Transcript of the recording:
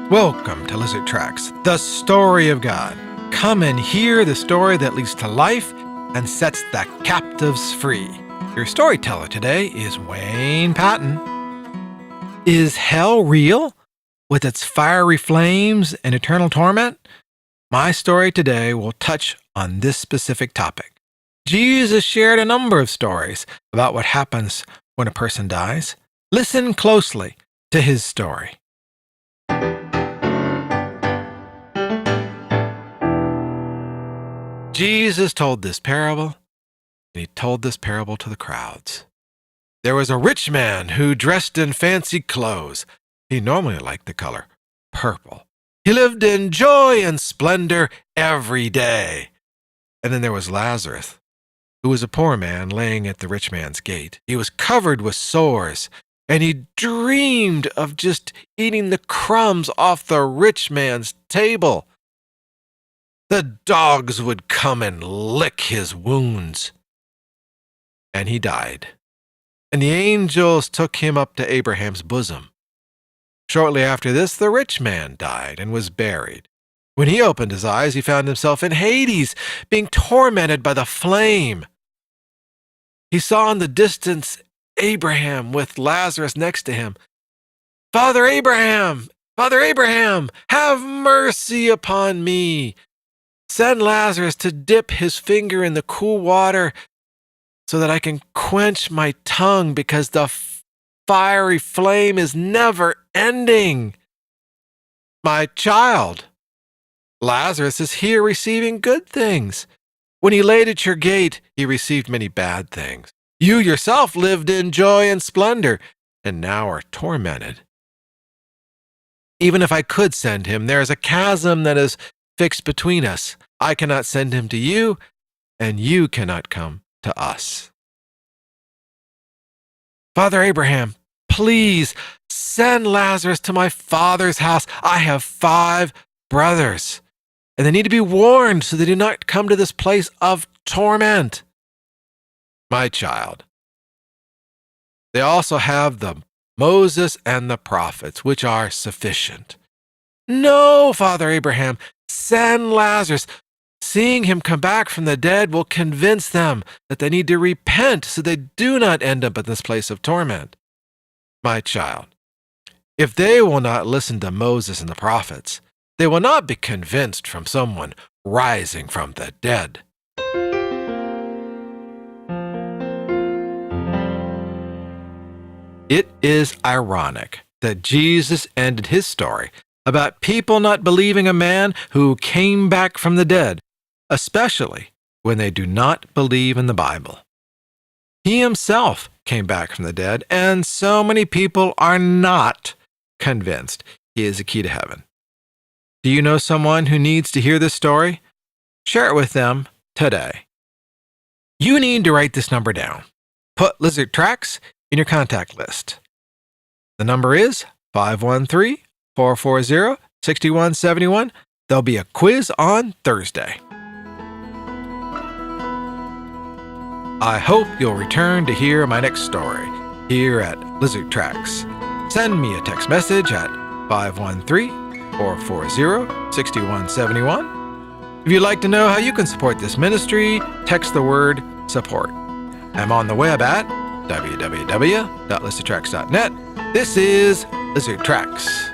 Welcome to Lizard Tracks, the story of God. Come and hear the story that leads to life and sets the captives free. Your storyteller today is Wayne Patton. Is hell real, with its fiery flames and eternal torment? My story today will touch on this specific topic. Jesus shared a number of stories about what happens when a person dies. Listen closely to his story. Jesus told this parable, and he told this parable to the crowds. There was a rich man who dressed in fancy clothes. He normally liked the color purple. He lived in joy and splendor every day. And then there was Lazarus, who was a poor man laying at the rich man's gate. He was covered with sores, and he dreamed of just eating the crumbs off the rich man's table. The dogs would come and lick his wounds. And he died. And the angels took him up to Abraham's bosom. Shortly after this, the rich man died and was buried. When he opened his eyes, he found himself in Hades, being tormented by the flame. He saw in the distance Abraham with Lazarus next to him. Father Abraham, have mercy upon me. Send Lazarus to dip his finger in the cool water so that I can quench my tongue, because the fiery flame is never ending. My child, Lazarus is here receiving good things. When he laid at your gate, he received many bad things. You yourself lived in joy and splendor, and now are tormented. Even if I could send him, there is a chasm that is fixed between us. I cannot send him to you, and you cannot come to us. Father Abraham, please send Lazarus to my father's house. I have 5 brothers, and they need to be warned so they do not come to this place of torment. My child, they also have the Moses and the prophets, which are sufficient. No, Father Abraham, send Lazarus. Seeing him come back from the dead will convince them that they need to repent so they do not end up in this place of torment. My child, if they will not listen to Moses and the prophets, they will not be convinced from someone rising from the dead. It is ironic that Jesus ended his story about people not believing a man who came back from the dead, especially when they do not believe in the Bible. He himself came back from the dead, and so many people are not convinced he is the key to heaven. Do you know someone who needs to hear this story? Share it with them today. You need to write this number down. Put Lizard Tracks in your contact list. The number is 513-440-6171. There'll be a quiz on Thursday. I hope you'll return to hear my next story here at Lizard Tracks. Send me a text message at 513-440-6171. If you'd like to know how you can support this ministry, text the word support. I'm on the web at www.lizardtracks.net. This is Lizard Tracks.